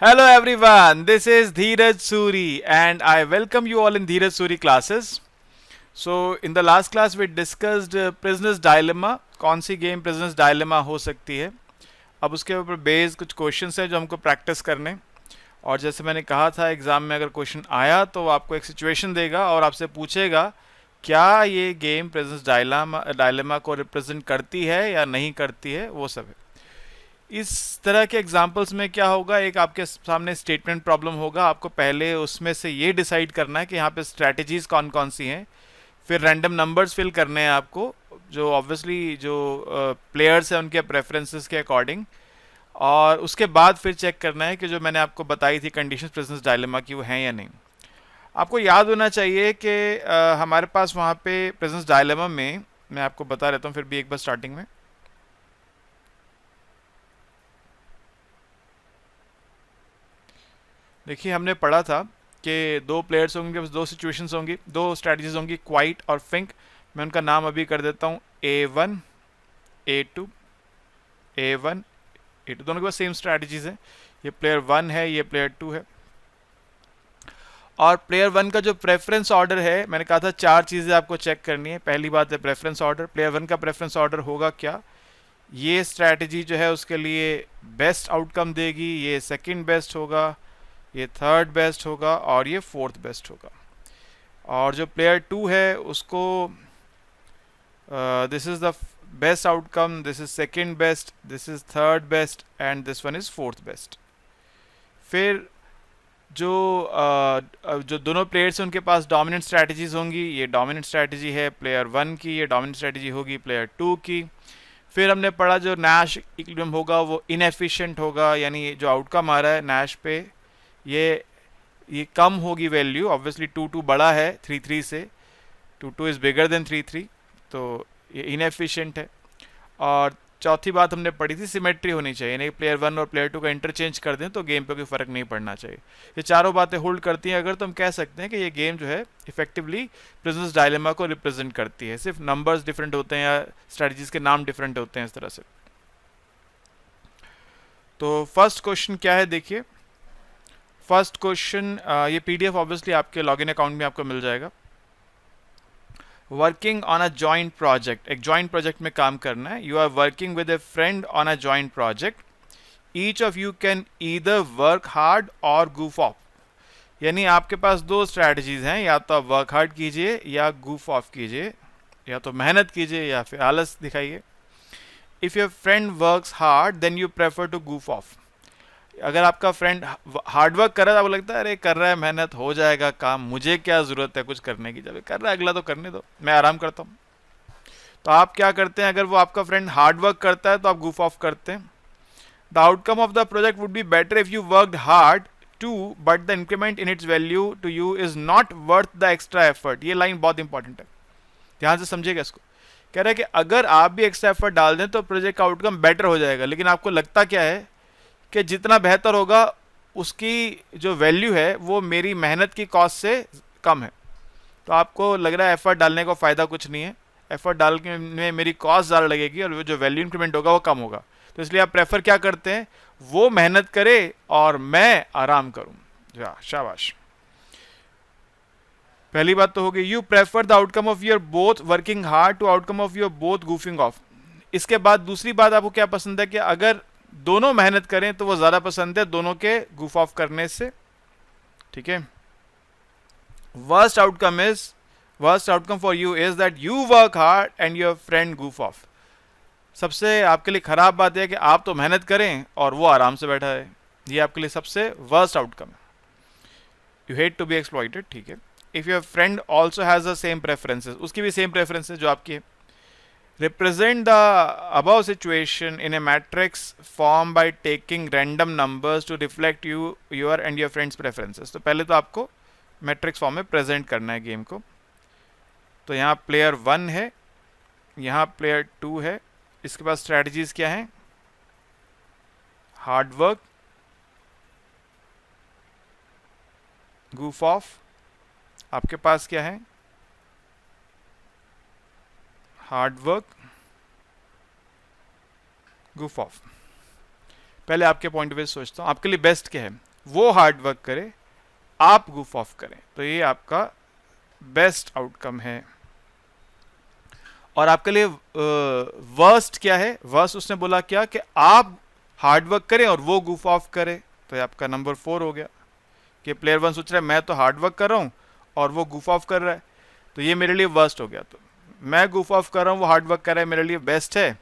Hello everyone, this is Dheeraj Suri and I welcome you all in Dheeraj Suri classes. So in the last class we discussed Prisoner's Dilemma. कौन सी game Prisoner's Dilemma हो सकती है. अब उसके ऊपर based कुछ questions हैं जो हमको प्रैक्टिस करने. और जैसे मैंने कहा था एग्जाम में अगर क्वेश्चन आया तो वो आपको एक सिचुएशन देगा और आपसे पूछेगा क्या ये गेम Prisoner's Dilemma को रिप्रेजेंट करती है या नहीं करती है, वो सब है. इस तरह के एग्जाम्पल्स में क्या होगा, एक आपके सामने स्टेटमेंट प्रॉब्लम होगा. आपको पहले उसमें से ये डिसाइड करना है कि यहाँ पे स्ट्रैटेजीज कौन कौन सी हैं. फिर रैंडम नंबर्स फिल करने हैं आपको, जो ऑब्वियसली जो प्लेयर्स हैं उनके प्रेफरेंसेस के अकॉर्डिंग. और उसके बाद फिर चेक करना है कि जो मैंने आपको बताई थी कंडीशंस प्रेजेंस डायलेमा की वो हैं या नहीं. आपको याद होना चाहिए कि हमारे पास वहाँ पे प्रेजेंस डायलेमा में, मैं आपको बता रहता हूँ फिर भी एक बार स्टार्टिंग में. देखिए हमने पढ़ा था कि दो प्लेयर्स होंगे, दो सिचुएशंस होंगी, दो स्ट्रैटेजीज होंगी, क्वाइट और फिंक. मैं उनका नाम अभी कर देता हूँ A1 A2 A1 A2. दोनों के पास सेम स्ट्रैटेजीज हैं. ये प्लेयर 1 है, ये प्लेयर 2 है. और प्लेयर 1 का जो प्रेफरेंस ऑर्डर है, मैंने कहा था चार चीज़ें आपको चेक करनी है. पहली बात है प्रेफरेंस ऑर्डर. प्लेयर 1 का प्रेफरेंस ऑर्डर होगा क्या, ये स्ट्रैटेजी जो है उसके लिए बेस्ट आउटकम देगी, ये सेकंड बेस्ट होगा, ये थर्ड बेस्ट होगा और ये फोर्थ बेस्ट होगा. और जो प्लेयर 2 है उसको this is the best outcome, this is second best, this is third best and this one is fourth best. फिर जो जो दोनों प्लेयर्स हैं उनके पास डोमिनेंट स्ट्रैटेजीज होंगी. ये डोमिनेंट स्ट्रैटेजी है प्लेयर 1 की, ये डोमिनेंट स्ट्रैटेजी होगी प्लेयर 2 की. फिर हमने पढ़ा जो नैश इक्विलिब्रियम होगा वो इनएफिशिएंट होगा, यानी जो आउटकम आ रहा है नैश पे ये कम होगी वैल्यू. ऑब्वियसली 2 बड़ा है 3 से, 2 इज़ बिगर देन 3, तो ये इनएफिशिएंट है. और चौथी बात हमने पढ़ी थी सिमेट्री होनी चाहिए, यानी प्लेयर 1 और प्लेयर 2 का इंटरचेंज कर दें तो गेम पे कोई फ़र्क नहीं पड़ना चाहिए. ये चारों बातें होल्ड करती हैं अगर, तो हम कह सकते हैं कि ये गेम जो है इफेक्टिवली प्रिजनर्स डायलेमा को रिप्रेजेंट करती है. सिर्फ नंबर्स डिफरेंट होते हैं या स्ट्रेटजीज के नाम डिफरेंट होते हैं इस तरह से. तो फर्स्ट क्वेश्चन क्या है देखिए. फर्स्ट क्वेश्चन, ये पीडीएफ ऑब्वियसली आपके लॉगिन अकाउंट में आपको मिल जाएगा. Working on a joint project, एक जॉइंट प्रोजेक्ट में काम करना है. You are working with a friend on a joint project. Each of you can either work hard और गूफ ऑफ. यानी आपके पास दो स्ट्रैटेजीज हैं, या तो आप वर्क हार्ड कीजिए या गूफ ऑफ कीजिए, या तो मेहनत कीजिए या फिर आलस दिखाइए. If your friend works hard then you prefer to goof off. अगर आपका फ्रेंड हार्डवर्क कर रहा है, आपको लगता है अरे कर रहा है, मेहनत हो जाएगा काम, मुझे क्या ज़रूरत है कुछ करने की, जब कर रहा है अगला तो करने दो, मैं आराम करता हूँ. तो आप क्या करते हैं, अगर वो आपका फ्रेंड हार्डवर्क करता है तो आप गूफ ऑफ करते हैं. The outcome of the project would be better if you worked hard too but the increment in its value to you is not worth the extra effort. ये line बहुत important है, ध्यान से समझिएगा इसको. कह रहा है कि अगर आप भी एक्स्ट्रा एफर्ट डाल दें तो प्रोजेक्ट का आउटकम बेटर हो जाएगा, लेकिन आपको लगता क्या है कि जितना बेहतर होगा उसकी जो वैल्यू है वो मेरी मेहनत की कॉस्ट से कम है. तो आपको लग रहा है एफर्ट डालने का फ़ायदा कुछ नहीं है, एफर्ट डालने में मेरी कॉस्ट ज़्यादा लगेगी और जो वैल्यू इंक्रीमेंट होगा वो कम होगा. तो इसलिए आप प्रेफर क्या करते हैं, वो मेहनत करे और मैं आराम करूँ. शाबाश. पहली बात तो होगी you prefer the outcome of your both working hard to outcome of your both goofing off. इसके बाद दूसरी बात आपको क्या पसंद है कि अगर दोनों मेहनत करें तो वो ज़्यादा पसंद है दोनों के गूफ ऑफ करने से. ठीक है. Worst outcome for you is that you work hard and your friend goof of. सबसे आपके लिए खराब बात है कि आप तो मेहनत करें और वो आराम से बैठा है. ये आपके लिए सबसे वर्स्ट आउटकम है. You hate to be exploited. ठीक है. If your friend also has the same preferences, उसकी भी सेम प्रेफरेंसेस जो आपकी है. Represent the above situation in a matrix form by taking random numbers to reflect your and your friends preferences. तो पहले तो आपको मैट्रिक्स फॉर्म में प्रेजेंट करना है गेम को. तो यहाँ प्लेयर 1 है, यहाँ प्लेयर 2 है. इसके पास स्ट्रैटेजीज क्या हैं, हार्ड वर्क, गूफ ऑफ. आपके पास क्या है, हार्ड वर्क, गूफ ऑफ. पहले आपके पॉइंट ऑफ व्यू सोचता हूँ आपके लिए बेस्ट क्या है. वो हार्ड वर्क करे, आप goof ऑफ करें, तो ये आपका बेस्ट आउटकम है। और आपके लिए वर्स्ट क्या है? वर्स्ट उसने बोला क्या कि आप हार्ड वर्क करें और वो goof ऑफ करे, तो ये आपका नंबर 4 हो गया कि प्लेयर 1 सोच रहा है मैं तो हार्ड वर्क कर रहा हूँ और वो goof ऑफ कर रहा है, तो ये मेरे लिए वर्स्ट हो गया। तो मैं goof ऑफ कर रहा हूँ, वो हार्ड वर्क कर रहा है, मेरे लिए बेस्ट है,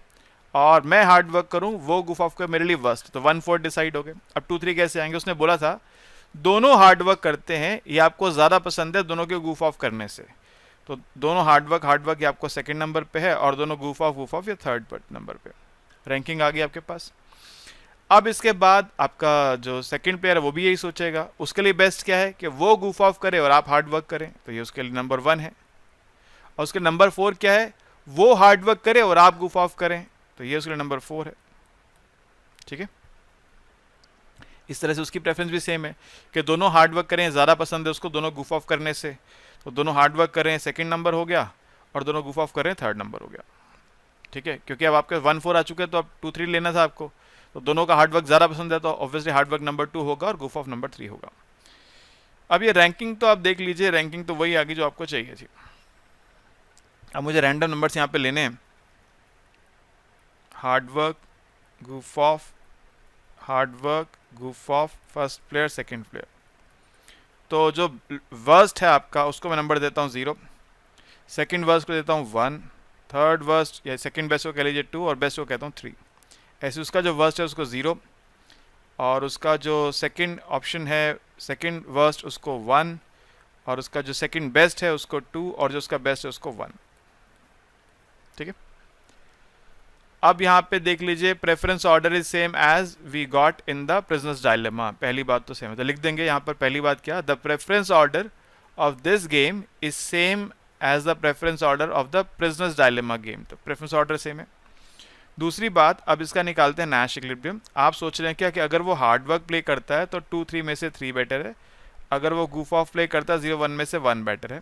और मैं हार्ड वर्क करूँ वो goof ऑफ कर मेरे लिए वर्स्ट, तो 1-4 डिसाइड हो गए। अब 2-3 कैसे आएंगे? उसने बोला था दोनों हार्ड वर्क करते हैं, ये आपको ज़्यादा पसंद है दोनों के goof ऑफ करने से, तो दोनों हार्ड वर्क ये आपको सेकंड नंबर पे है, और दोनों goof ऑफ ये थर्ड नंबर पे। रैंकिंग आ गई आपके पास। अब इसके बाद आपका जो सेकंड प्लेयर है वो भी यही सोचेगा, उसके लिए बेस्ट क्या है कि वो goof ऑफ करे और आप हार्ड वर्क करें, तो ये उसके लिए नंबर 1 है। और उसके नंबर 4 क्या है? वो हार्ड वर्क करे और आप goof ऑफ करें, तो ये उसके लिए नंबर 4 है। ठीक है, इस तरह से उसकी प्रेफरेंस भी सेम है कि दोनों हार्ड वर्क करें, ज़्यादा पसंद है उसको दोनों goof ऑफ करने से, तो दोनों हार्ड वर्क करें सेकंड नंबर हो गया, और दोनों goof ऑफ करें थर्ड नंबर हो गया। ठीक है, क्योंकि अब आपके 1-4 आ चुके हैं, तो अब 2-3 लेना था आपको, तो दोनों का हार्ड वर्क ज़्यादा पसंद है, तो ऑब्वियसली हार्ड वर्क नंबर 2 होगा और goof ऑफ नंबर 3 होगा। अब ये रैंकिंग तो आप देख लीजिए, रैंकिंग तो वही आ गई जो आपको चाहिए थी। अब मुझे रैंडम नंबर्स यहाँ पे लेने हैं, hard work, goof of, hard work, goof of, first player, second player. तो जो वर्स्ट है आपका उसको मैं नंबर देता हूँ 0, सेकंड वर्स्ट को देता हूँ 1, थर्ड वर्स्ट या सेकंड बेस्ट को कह लीजिए 2, और बेस्ट को कहता हूँ 3। ऐसे उसका जो वर्स्ट है उसको 0, और उसका जो सेकंड ऑप्शन है सेकंड वर्स्ट उसको 1, और उसका जो सेकंड बेस्ट है उसको 2, और जो उसका बेस्ट है उसको 1। ठीक है, अब यहाँ पे देख लीजिए preference order is same as we got in the prisoners dilemma. पहली बात तो सेम है, तो लिख देंगे यहाँ पर पहली बात क्या, the preference order of this game is same as the preference order of the prisoners dilemma game, तो प्रेफरेंस ऑर्डर सेम है। दूसरी बात, अब इसका निकालते हैं नैश इक्विलिब्रियम। आप सोच रहे हैं क्या कि अगर वो हार्ड वर्क प्ले करता है तो 2-3 में से 3 बेटर है, अगर वो goof ऑफ प्ले करता है 0-1 में से 1 बेटर है।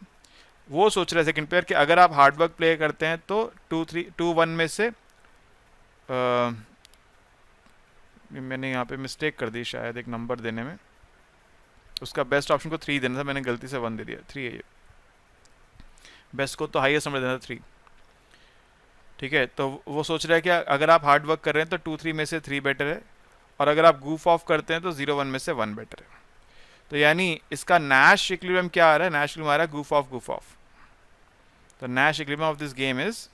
वो सोच रहे हैं सेकंड प्लेयर कि अगर आप हार्ड वर्क प्ले करते हैं तो 2-1 में से मैंने यहाँ पे मिस्टेक कर दी शायद एक नंबर देने में, उसका बेस्ट ऑप्शन को 3 देना था, मैंने गलती से 1 दे दिया, 3 है ये, बेस्ट को तो हाईएस्ट नंबर देना था 3। ठीक है, तो वो सोच रहा है कि अगर आप हार्ड वर्क कर रहे हैं तो 2-3 में से 3 बेटर है, और अगर आप goof ऑफ करते हैं तो 0-1 में से 1 बेटर है। तो यानी इसका नैश इक्विलिब्रियम क्या आ रहा है? नैश इक्विलिब्रियम आ रहा है goof ऑफ। तो Nash equilibrium of this game is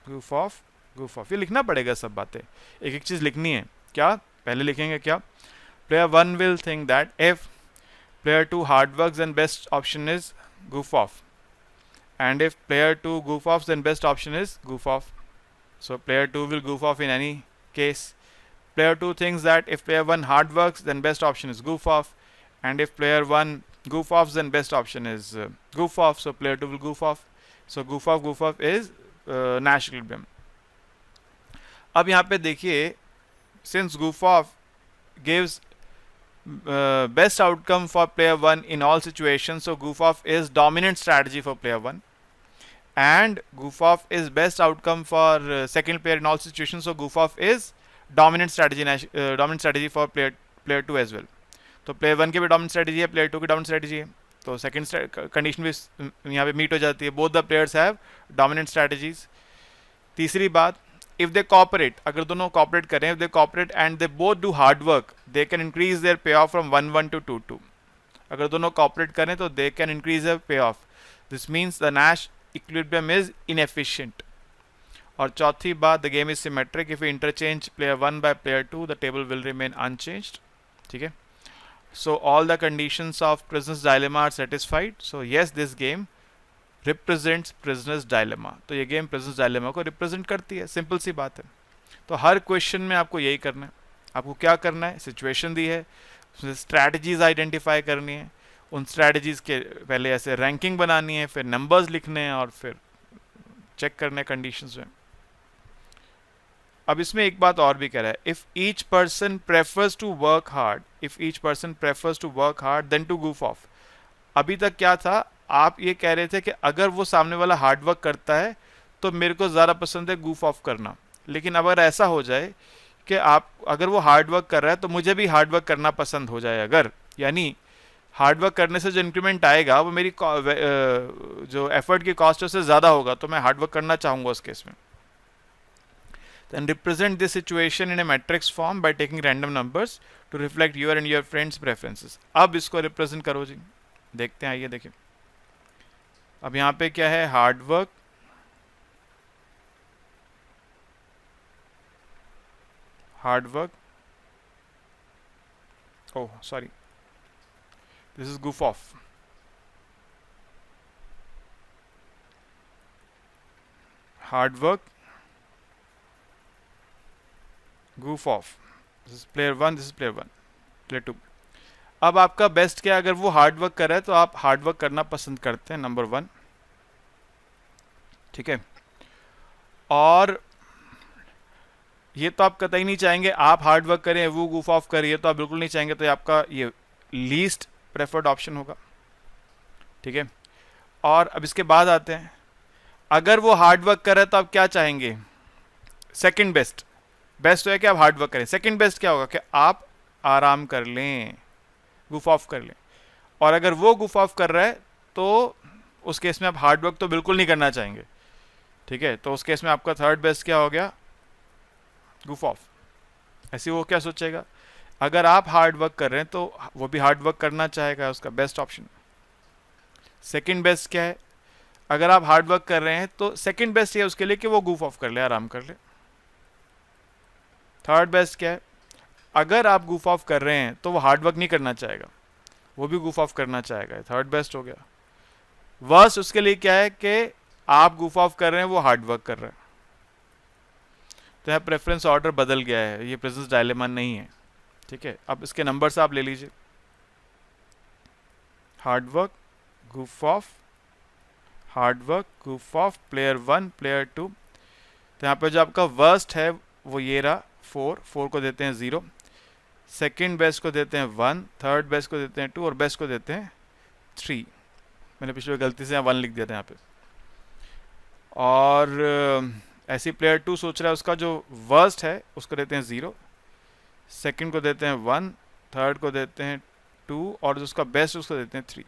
goof of. ये लिखना पड़ेगा सब बातें, एक एक चीज लिखनी है। क्या पहले लिखेंगे क्या? Player 1 will think that if player 2 hard works then best option is goof off, and if player 2 goof offs then best option is goof off, so player 2 will goof off in any case. Player 2 thinks that if player 1 hard works then best option is goof off, and if player 1 goof offs then best option is goof off, so player 2 will goof off, so goof off is Nash equilibrium. अब यहाँ पे देखिए, since goof off gives best outcome for player 1 in all situations, so goof off is dominant strategy for player 1, and goof off is best outcome for second player in all situations, so goof off is dominant strategy for player 2 as well. तो player 1 की भी dominant strategy है, player 2 की dominant strategy है, तो second condition भी यहाँ पे meet हो जाती है, both the players have dominant strategies। तीसरी बात, if they cooperate, अगर दोनों cooperate करें, if they cooperate and they both do hard work, they can increase their payoff from 1-1 to 2-2। अगर दोनों cooperate करें तो they can increase their payoff। This means the Nash equilibrium is inefficient। और चौथी बात, the game is symmetric, if we interchange player 1 by player 2, the table will remain unchanged। ठीक है, so all the conditions of prisoner's dilemma are satisfied, so yes, this game represents prisoner's dilemma. तो ये game prisoners dilemma को represent करती है, simple सी बात है। तो हर क्वेश्चन में आपको यही करना है। आपको क्या करना है, सिचुएशन दी है, उसमें स्ट्रैटेजीज आइडेंटिफाई करनी है, उन स्ट्रैटेजीज के पहले ऐसे रैंकिंग बनानी है, फिर नंबर्स लिखने हैं और फिर चेक करने कंडीशंस में। अब इसमें एक बात और भी कह रहा है, if each person prefers to work hard, if each person prefers to work hard than to goof off. अभी तक क्या था, आप ये कह रहे थे कि अगर वो सामने वाला हार्ड वर्क करता है तो मेरे को ज़्यादा पसंद है goof ऑफ करना, लेकिन अगर ऐसा हो जाए कि आप अगर वो हार्ड वर्क कर रहा है तो मुझे भी हार्ड वर्क करना पसंद हो जाए, अगर यानी हार्ड वर्क करने से जो इंक्रीमेंट आएगा वो मेरी जो एफर्ट की कॉस्ट है उससे ज़्यादा होगा, तो मैं हार्ड वर्क करना चाहूँगा उस केस में। Then represent this situation in a matrix form by taking random numbers to reflect your and your friends preferences. अब इसको रिप्रेजेंट करो जी, देखते हैं, आइए देखिए। अब यहाँ पे क्या है, hard work, oh sorry, this is goof off. Hard work, goof off. This is player 1, this is player 1, player 2. अब आपका बेस्ट क्या है, अगर वो हार्ड वर्क कर रहा है तो आप हार्ड वर्क करना पसंद करते हैं, नंबर 1, ठीक है। और ये तो आप कतई नहीं चाहेंगे आप हार्ड वर्क करें, वो goof off करे, ये तो आप बिल्कुल नहीं चाहेंगे, तो ये आपका ये लीस्ट प्रेफर्ड ऑप्शन होगा, ठीक है। और अब इसके बाद आते हैं, अगर वो हार्ड वर्क कर रहा है तो आप क्या चाहेंगे, सेकंड बेस्ट। बेस्ट है कि आप हार्ड वर्क करें, सेकंड बेस्ट क्या होगा कि आप आराम कर लें, goof off कर लें। और अगर वो goof off कर रहा है तो उस केस में आप हार्ड वर्क तो बिल्कुल नहीं करना चाहेंगे, ठीक है। तो उस केस में आपका थर्ड बेस्ट क्या हो गया, goof off। ऐसे वो क्या सोचेगा, अगर आप हार्ड वर्क कर रहे हैं तो वो भी हार्ड वर्क करना चाहेगा, उसका बेस्ट ऑप्शन। सेकंड बेस्ट क्या है, अगर आप हार्ड वर्क कर रहे हैं तो सेकंड बेस्ट ये है उसके लिए कि वो goof off कर ले, आराम कर ले। थर्ड बेस्ट क्या है, अगर आप goof off कर रहे हैं तो वो हार्ड वर्क नहीं करना चाहेगा, वो भी goof off करना चाहेगा, थर्ड बेस्ट हो गया। वर्स्ट उसके लिए क्या है कि आप goof off कर रहे हैं, वो हार्ड वर्क कर रहा है। तो यहाँ प्रेफरेंस ऑर्डर बदल गया है, ये प्रेजेंस डायलेमा नहीं है, ठीक है। अब इसके नंबर्स आप ले लीजिए, hard work, goof off, hard work, goof off, player 1, player 2। तो यहाँ पे जो आपका वर्स्ट है वो ये रहा, 4 को देते हैं 0, सेकंड बेस्ट को देते हैं 1, थर्ड बेस्ट को देते हैं 2 और बेस्ट को देते हैं 3। मैंने पिछले गलती से यहाँ 1 लिख दिया था यहाँ पे। और ऐसी प्लेयर 2 सोच रहा है उसका जो वर्स्ट है उसको देते हैं 0, सेकंड को देते हैं 1, थर्ड को देते हैं 2 और जो उसका बेस्ट उसको देते हैं 3,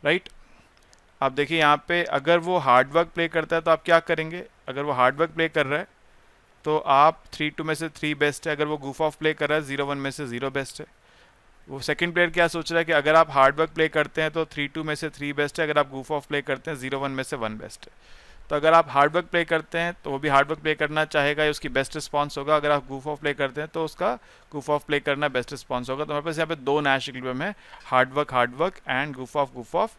राइट। अब देखिए यहाँ पे अगर वो हार्ड वर्क प्ले करता है तो आप क्या करेंगे, अगर वो हार्ड वर्क प्ले कर रहा है तो आप 3-2 में से 3 बेस्ट है, अगर वो goof off प्ले कर रहा है 0-1 में से 0 बेस्ट है। वो सेकंड प्लेयर क्या सोच रहा है कि अगर आप हार्ड वर्क प्ले करते हैं तो 3-2 में से 3 बेस्ट है, अगर आप goof off प्ले करते हैं 0-1 में से 1 बेस्ट है। तो अगर आप हार्ड वर्क प्ले करते हैं तो वो भी हार्ड वर्क प्ले करना चाहेगा, उसकी बेस्ट रिस्पॉन्स होगा। अगर आप goof off प्ले करते हैं तो उसका goof off प्ले करना बेस्ट रिस्पॉन्स होगा। तो हमारे पास यहाँ पे 2 नैश इक्विलिब्रियम है, hard work and goof off।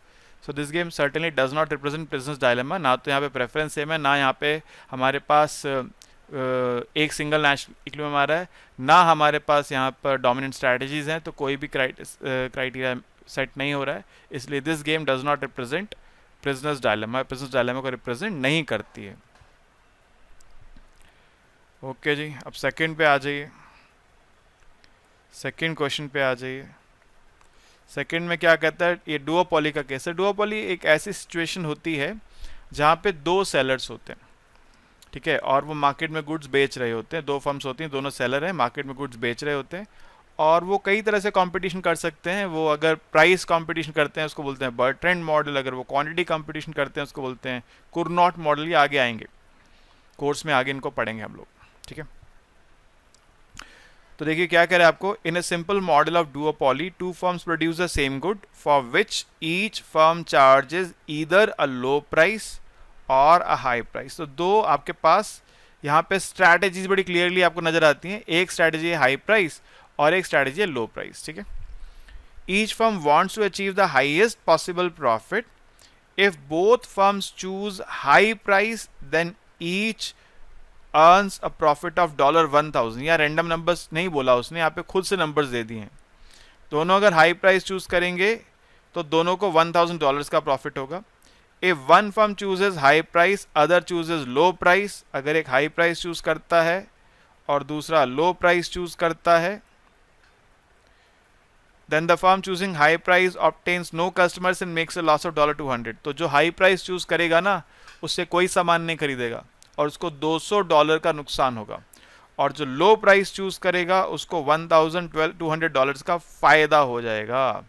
So this game certainly does not represent presence dilemma. ना तो यहाँ पे प्रेफरेंस सेम है, ना यहाँ पे हमारे पास एक सिंगल नैश इक्विलिब्रियम आ रहा है, ना हमारे पास यहाँ पर डोमिनेंट स्ट्रैटेजीज हैं, तो कोई भी क्राइटेरिया सेट नहीं हो रहा है। इसलिए this game does not represent prisoners dilemma, prisoners dilemma को रिप्रेजेंट नहीं करती है। ओके जी, अब सेकंड पे आ जाइए, सेकंड क्वेश्चन पे आ जाइए। सेकंड में क्या कहता है, ये डुओपोली का केस है। डुओपोली एक ऐसी सिचुएशन होती है जहाँ पे 2 सेलर्स होते हैं, ठीक है, और वो मार्केट में गुड्स बेच रहे होते हैं। 2 फर्म्स होती हैं, दोनों सेलर हैं, मार्केट में गुड्स बेच रहे होते हैं, और वो कई तरह से कंपटीशन कर सकते हैं। वो अगर प्राइस कंपटीशन करते हैं उसको बोलते हैं बर्ट्रेंड मॉडल, अगर वो क्वांटिटी कंपटीशन करते हैं उसको बोलते हैं कुर्नॉट मॉडल। ये आगे आएंगे कोर्स में, आगे इनको पढ़ेंगे हम लोग, ठीक है। तो देखिए क्या कह रहे हैं आपको, in a simple model of duopoly 2 firms produce the same good for which each firm charges either a low price और अ हाई प्राइस। तो 2 आपके पास यहाँ पे स्ट्रैटेजीज बड़ी क्लियरली आपको नजर आती हैं। एक स्ट्रैटेजी है हाई प्राइस और एक स्ट्रैटेजी है लो प्राइस, ठीक है। Each firm wants to achieve the highest possible profit. If both firms choose high price then each earns a profit of $1000। या रैंडम नंबर्स नहीं बोला उसने, यहाँ पे खुद से नंबर्स दे दिए हैं। दोनों अगर हाई प्राइस चूज करेंगे तो दोनों को $1000 का प्रॉफिट होगा। If one firm chooses high price, other chooses low price, अगर एक हाई प्राइस चूज करता है और दूसरा लो प्राइस चूज करता है, then the firm choosing high price obtains no customers and makes a loss of $200। तो जो हाई प्राइस चूज करेगा ना उससे कोई सामान नहीं खरीदेगा, और उसको $200 का नुकसान होगा, और जो लो प्राइस चूज करेगा उसको $1,200 का फायदा हो जाएगा,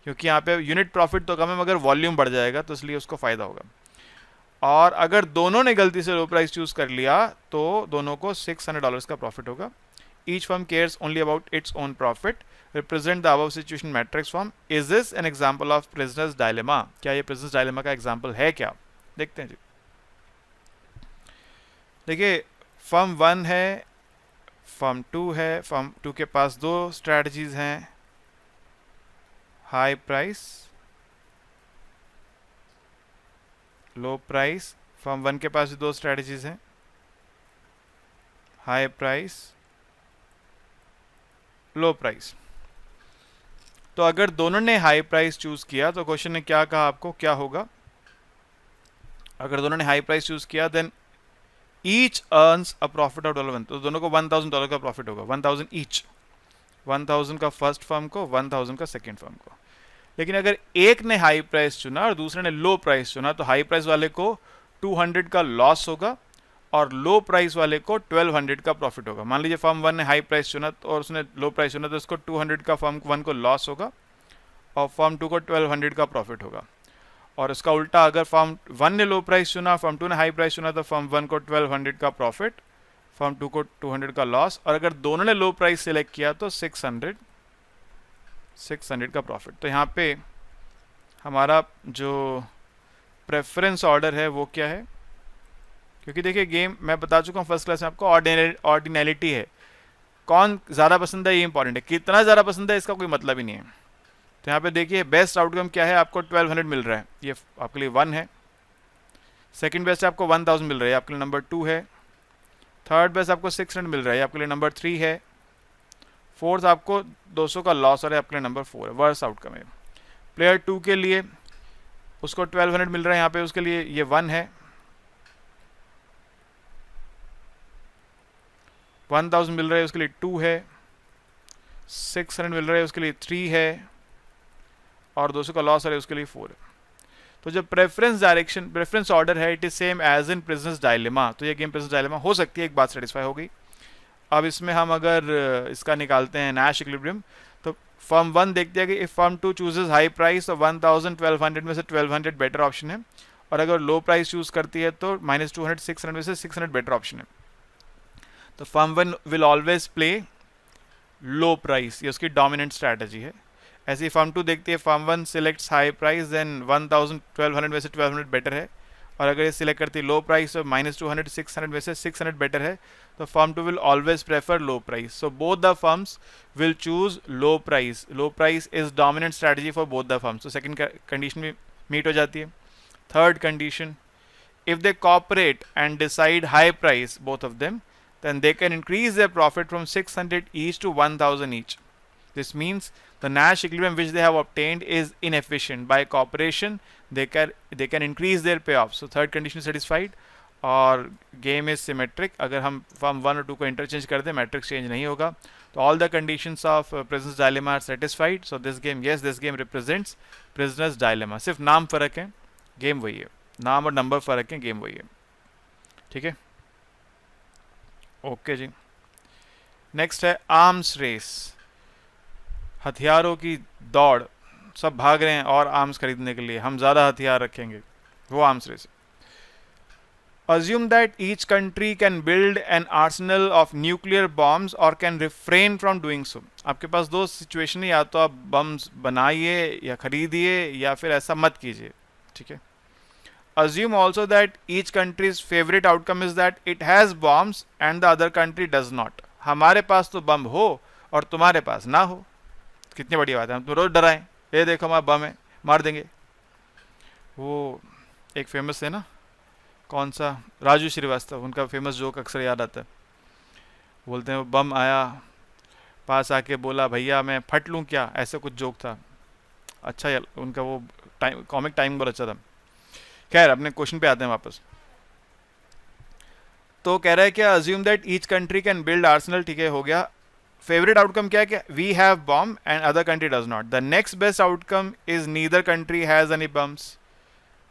क्योंकि यहाँ पे यूनिट प्रॉफिट तो कम है मगर वॉल्यूम बढ़ जाएगा, तो इसलिए उसको फायदा होगा। और अगर दोनों ने गलती से लो प्राइस चूज कर लिया तो दोनों को $600 का प्रॉफिट होगा। Each firm cares only about its own profit. Represent the above situation matrix form. Is this an example of prisoner's dilemma? क्या ये prisoner's dilemma का एग्जाम्पल है क्या? देखते हैं जी। देखिए, फर्म 1 है, फर्म 2 है, फर्म 2 के पास दो स्ट्रैटेजीज हैं, high price, low price. Firm 1 के पास भी दो स्ट्रैटेजीज हैं, हाई प्राइस, लो प्राइस। तो अगर दोनों ने हाई प्राइस चूज किया तो क्वेश्चन ने क्या कहा आपको, क्या होगा? अगर दोनों ने हाई प्राइस चूज किया then each earns a profit of $1, तो दोनों को $1,000 का प्रॉफिट होगा, 1,000 ईच, 1,000 का फर्स्ट फर्म को, 1,000 का सेकेंड फर्म को। लेकिन अगर एक ने हाई प्राइस चुना और दूसरे ने लो प्राइस चुना तो हाई प्राइस वाले को 200 का लॉस होगा और लो प्राइस वाले को 1200 का प्रॉफिट होगा। मान लीजिए फर्म 1 ने हाई प्राइस चुना और उसने लो प्राइस चुना तो उसको 200 का फर्म 1 को लॉस होगा और फर्म 2 को 1200 का प्रॉफिट होगा। और इसका उल्टा, अगर फर्म 1 ने लो प्राइस चुना, फर्म 2 ने हाई प्राइस चुना तो फर्म 1 को 1200 का प्रॉफिट, फर्म 2 को 200 का लॉस, और अगर दोनों ने लो प्राइस सिलेक्ट किया तो 600 का प्रॉफिट। तो यहाँ पे हमारा जो प्रेफरेंस ऑर्डर है वो क्या है, क्योंकि देखिए गेम मैं बता चुका हूँ फर्स्ट क्लास में आपको, ऑर्डिनैलिटी है, कौन ज़्यादा पसंद है ये इंपॉर्टेंट है, कितना ज़्यादा पसंद है इसका कोई मतलब ही नहीं है। तो यहाँ पे देखिए बेस्ट आउटकम क्या है, आपको 1200 मिल रहा है, ये आपके लिए 1 है। सेकंड बेस्ट आपको 1000 मिल रहा है, आपके लिए नंबर 2 है। थर्ड बेस्ट आपको 600 मिल रहा है, आपके लिए नंबर 3 है। फोर्थ आपको 200 का लॉस हो रहा है, आपके लिए नंबर 4 है, वर्स्ट आउटकम है। प्लेयर 2 के लिए उसको 1200 मिल रहा है, यहाँ पे उसके लिए ये 1 है। 1000 मिल रहा है उसके लिए 2 है। 600 मिल रहा है उसके लिए 3 है और 200 का लॉस है उसके लिए 4 है। तो जब प्रेफरेंस ऑर्डर है it is same as in prisoner's dilemma, तो ये गेम प्रिजनर्स डायलेमा हो सकती है, एक बात सेटिस्फाई हो गई। अब इसमें हम अगर इसका निकालते हैं नैश इक्विलिब्रियम, तो फर्म 1 देखते हैं कि if firm 2 chooses high price तो 1200 में से 1200 बेटर ऑप्शन है, और अगर लो प्राइस चूज करती है तो -200 600 में से 600 बेटर ऑप्शन है। तो firm 1 will always play low price, ये उसकी डोमिनेंट स्ट्रैटेजी है। ऐसे ही फर्म 2 देखती है, firm 1 selects high price then 1200 में से 1200 बेटर है, और अगर ये सिलेक्ट करती है लो प्राइस तो -200 600 में से 600 बेटर है, तो firm 2 will always prefer low price. So both the firms will choose low price, low price is dominant strategy for both the firms. तो सेकंड कंडीशन भी मीट हो जाती है। Third condition, if they cooperate and decide high price both of them, then they can increase their profit from 600 each to 1000 each. This means the Nash equilibrium which they have obtained is inefficient. By cooperation, they can increase their payoff. So third condition is satisfied और game is symmetric. अगर हम firm 1 और 2 को interchange कर दें matrix change नहीं होगा। तो all the conditions of prisoner's dilemma are satisfied. So this game, yes, this game represents prisoner's dilemma. सिर्फ नाम फ़र्क है, गेम वही है, नाम और नंबर फ़र्क है, गेम वही है। ठीक है, ओके जी। नेक्स्ट है आर्म्स रेस, हथियारों की दौड़, सब भाग रहे हैं और आर्म्स खरीदने के लिए, हम ज़्यादा हथियार रखेंगे, वो आर्म्स रेस है। Assume that each country can build an arsenal of nuclear bombs और can refrain from doing so. आपके पास दो सिचुएशन है, या तो आप बम्स बनाइए या खरीदिए या फिर ऐसा मत कीजिए। ठीक है। Assume also that each country's favorite outcome is that it has bombs and the other country does not. हमारे पास तो बम हो और तुम्हारे पास ना हो, कितनी बड़ी बात है, हम तो रोज डराएं, ये देखो हमारा बम है, मार देंगे। वो एक फेमस है ना, कौन सा, राजू श्रीवास्तव, उनका फेमस जोक अक्सर याद आता है। बोलते हैं वो बम आया, पास आके बोला भैया मैं फट लूँ क्या, ऐसा कुछ जोक था। अच्छा यार, उनका वो कॉमिक टाइम बहुत अच्छा था। खैर अपने क्वेश्चन पे आते हैं वापस। तो कह रहा है क्या, assume that each country can build arsenal, ठीक है, हो गया। फेवरेट आउटकम क्या है, क्या, we have bomb and other country does not. The next best outcome is neither country has any bombs.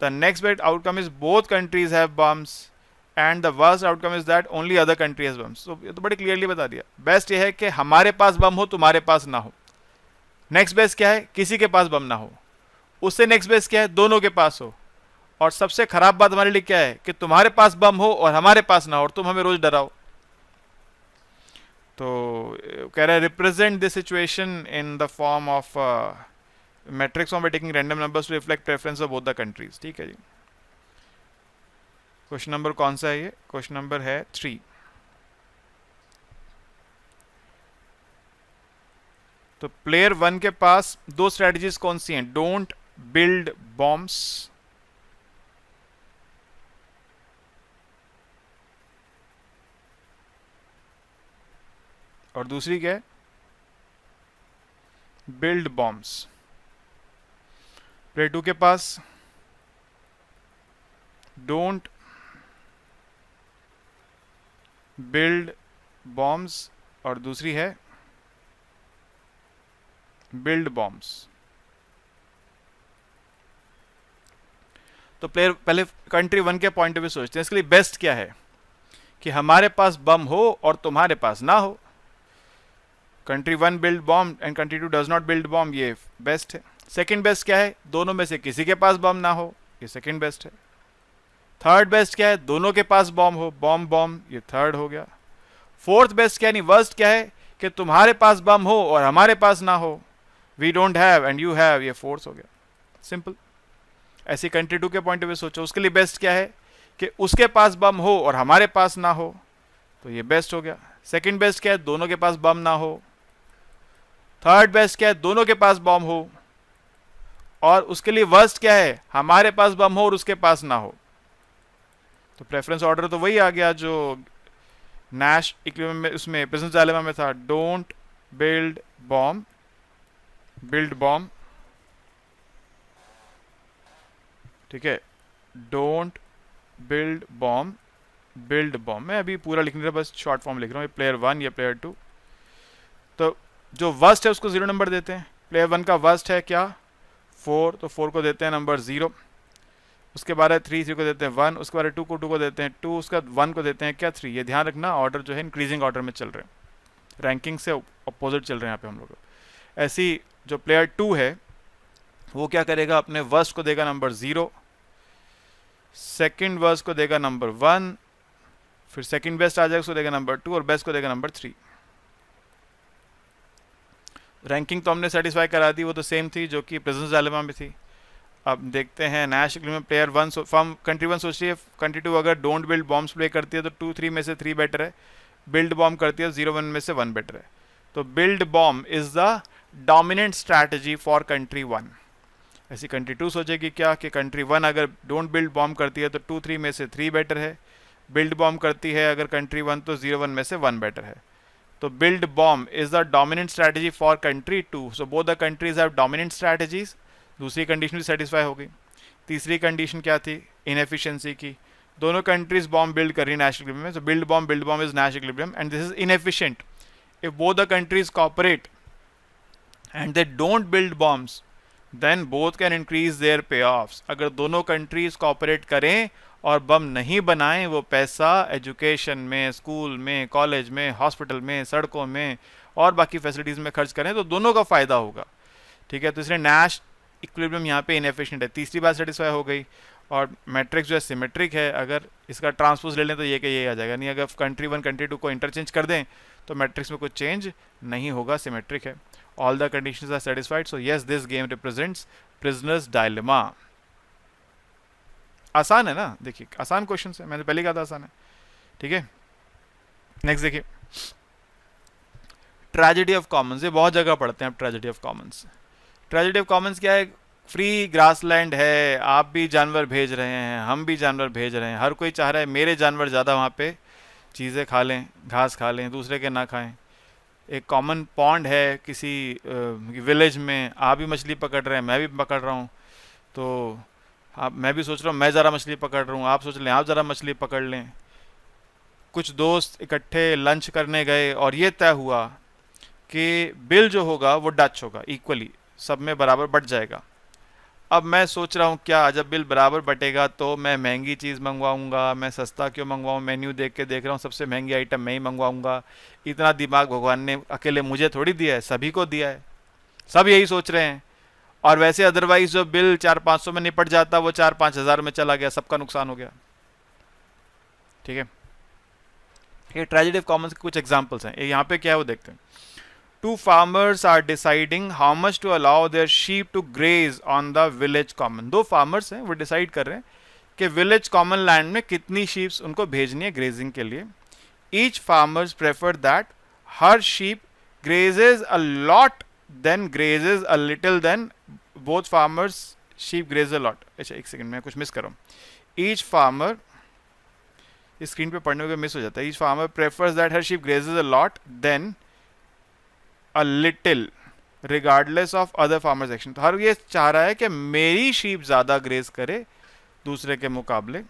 The next best outcome is both countries have bombs and the worst outcome is that only other country has bombs. तो ये तो बड़े clearly बता दिया। Best ये है कि हमारे पास बम हो, तुम्हारे पास ना हो। नेक्स्ट बेस्ट क्या है? किसी के पास बम ना हो। उससे नेक्स्ट बेस्ट क्या है? दोनों के पास हो। और सबसे खराब बात हमारे लिए क्या है? कि तुम्हारे पास बम हो और हमारे पास ना हो, और तुम हमें रोज डराओ। तो कह रहा है represent this situation in the form of matrix form by taking random numbers to reflect preference of both the countries. ठीक है जी। क्वेश्चन नंबर कौन सा है ये? क्वेश्चन नंबर है 3। तो प्लेयर 1 के पास दो स्ट्रेटजीज कौन सी हैं? डोंट बिल्ड बॉम्ब्स और दूसरी क्या है? Build bombs. प्लेयर 2 के पास डोंट बिल्ड बॉम्ब्स और दूसरी है बिल्ड बॉम्ब्स। तो प्लेयर पहले कंट्री 1 के पॉइंट ऑफ व्यू सोचते हैं, इसके लिए बेस्ट क्या है? कि हमारे पास बम हो और तुम्हारे पास ना हो। Country 1 build bomb and country 2 does not build bomb, ये बेस्ट है। सेकंड बेस्ट क्या है? दोनों में से किसी के पास बम ना हो, ये सेकंड बेस्ट है। थर्ड बेस्ट क्या है? दोनों के पास बॉम्ब हो, बॉम्ब बॉम्ब, ये थर्ड हो गया। फोर्थ बेस्ट क्या है? नहीं, वर्स्ट क्या है? कि तुम्हारे पास बम हो और हमारे पास ना हो, we don't have and you have, ये फोर्थ हो गया। सिंपल। ऐसी कंट्री 2 के पॉइंट ऑफ व्यू सोचो, उसके लिए बेस्ट क्या है? कि उसके पास बम हो और हमारे पास ना हो, तो ये बेस्ट हो गया। सेकंड बेस्ट क्या है? दोनों के पास बम ना हो। थर्ड बेस्ट क्या है? दोनों के पास बम हो। और उसके लिए वर्स्ट क्या है? हमारे पास बम हो और उसके पास ना हो। तो प्रेफरेंस ऑर्डर तो वही आ गया जो नैश इक्विलिब्रियम में, उसमें प्रेजेंस डायलेमा में था। Don't build bomb, build bomb. ठीक है, don't build bomb, build bomb. मैं अभी पूरा लिख नहीं रहा, बस शॉर्ट फॉर्म लिख रहा हूँ। ये प्लेयर 1, ये प्लेयर 2। तो जो वर्स्ट है उसको 0 नंबर देते हैं। प्लेयर 1 का वर्स्ट है क्या? 4, तो 4 को देते हैं नंबर 0। उसके बाद 3 को देते हैं 1। उसके बाद 2 को देते हैं 2। उसके बाद 1 को देते हैं क्या? 3। ये ध्यान रखना, ऑर्डर जो है इंक्रीजिंग ऑर्डर में चल रहे हैं, रैंकिंग से अपोजिट चल रहे हैं यहाँ पे हम लोग। ऐसी जो प्लेयर 2 है वो क्या करेगा? अपने वर्स्ट को देगा नंबर 0, सेकंड वर्स्ट को देगा नंबर 1, फिर सेकंड बेस्ट आ जाएगा उसको देगा नंबर 2 और बेस्ट को देगा नंबर 3। रैंकिंग तो हमने सेटिस्फाई करा दी, वो तो सेम थी जो कि प्रेजेंस डायलेमा में थी। अब देखते हैं नैश में प्लेयर 1 फ्रॉम कंट्री 1 सोच रही है कंट्री 2 अगर डोंट बिल्ड बॉम्ब्स प्ले करती है तो 2, 3 में से 3 बेटर है। बिल्ड बॉम्ब करती है 0, 1 में से 1 बेटर है। तो build bomb is the dominant strategy for country 1। ऐसी कंट्री 2 सोचेगी क्या? कि कंट्री 1 अगर डोंट बिल्ड बॉम्ब करती है तो 2, 3 में से 3 बेटर है। बिल्ड बॉम्ब करती है अगर कंट्री 1 तो 0, 1 में से 1 बेटर है। तो build bomb is the dominant strategy for country 2. So both the countries have dominant strategies. दूसरी कंडीशन भी सेटिस्फाई हो गई। तीसरी कंडीशन क्या थी? इनएफिशिएंसी की। दोनों कंट्रीज बॉम्ब बिल्ड कर रही है नेशनल इक्विलिब्रियम में। So build bomb is national equilibrium and this is inefficient. If both the countries cooperate and they don't build bombs then both can increase their payoffs. अगर दोनों countries cooperate करें और बम नहीं बनाएं, वो पैसा education में, स्कूल में, कॉलेज में, हॉस्पिटल में, सड़कों में और बाकी फैसिलिटीज़ में खर्च करें तो दोनों का फ़ायदा होगा। ठीक है, तो इसलिए नैश इक्विलिब्रियम यहाँ पे इनएफिशिएंट है। तीसरी बात सेटिस्फाई हो गई। और मैट्रिक्स जो है सिमेट्रिक है। अगर इसका ट्रांसपोज ले लें तो ये कि ये आ जाएगा। नहीं, अगर कंट्री 1 कंट्री 2 को इंटरचेंज कर दें तो मैट्रिक्स में कुछ चेंज नहीं होगा, सिमेट्रिक है। All the conditions are satisfied, so yes this game represents prisoner's dilemma. आसान है ना? देखिए आसान क्वेश्चन है, मैंने पहले कहा था आसान है। ठीक है, नेक्स्ट देखिए ट्रेजेडी ऑफ कॉमन्स। ये बहुत जगह पढ़ते हैं आप tragedy of Commons. Tragedy of Commons क्या है? फ्री ग्रासलैंड है, आप भी जानवर भेज रहे हैं, हम भी जानवर भेज रहे हैं, हर कोई चाह रहा है मेरे जानवर ज़्यादा वहाँ पे चीज़ें खा लें, घास खा लें, दूसरे के ना खाएं। एक कॉमन पॉन्ड है किसी विलेज में, आप भी मछली पकड़ रहे हैं, मैं भी पकड़ रहा हूँ, तो आप, मैं भी सोच रहा हूँ मैं ज़रा मछली पकड़ रहा हूँ, आप सोच लें आप ज़रा मछली पकड़ लें। कुछ दोस्त इकट्ठे लंच करने गए और ये तय हुआ कि बिल जो होगा वो डच होगा, इक्वली सब में बराबर बढ़ जाएगा। अब मैं सोच रहा हूँ क्या जब बिल बराबर बटेगा तो मैं महंगी चीज़ मंगवाऊंगा, मैं सस्ता क्यों मंगवाऊँ, मेन्यू देख रहा हूँ सबसे महंगी आइटम मैं ही मंगवाऊंगा। इतना दिमाग भगवान ने अकेले मुझे थोड़ी दिया है, सभी को दिया है, सब यही सोच रहे हैं। और वैसे अदरवाइज जो बिल 400-500 में निपट जाता वो 4-5 हज़ार में चला गया, सबका नुकसान हो गया। ठीक है, ये ट्रेजेडी ऑफ कॉमन्स के कुछ एग्जांपल्स हैं। यहाँ पे क्या है वो देखते हैं। Two farmers are deciding how much to allow their sheep to graze on the village common. दो farmers हैं, वो डिसाइड कर रहे हैं कि विलेज कॉमन लैंड में कितनी शीप्स उनको भेजनी है ग्रेजिंग के लिए। Each farmers prefer that her sheep grazes a lot than grazes a little then both farmers sheep graze a lot. अच्छा एक सेकंड, मैं कुछ मिस कर रहा हूँ। ईच फार्मर, स्क्रीन पे पढ़ने में मिस हो जाता है। Each farmer prefers that her sheep grazes a lot than a little regardless of other farmers action. तो हर ये चाह रहा है कि मेरी शीप ज़्यादा ग्रेज करे दूसरे के मुकाबले,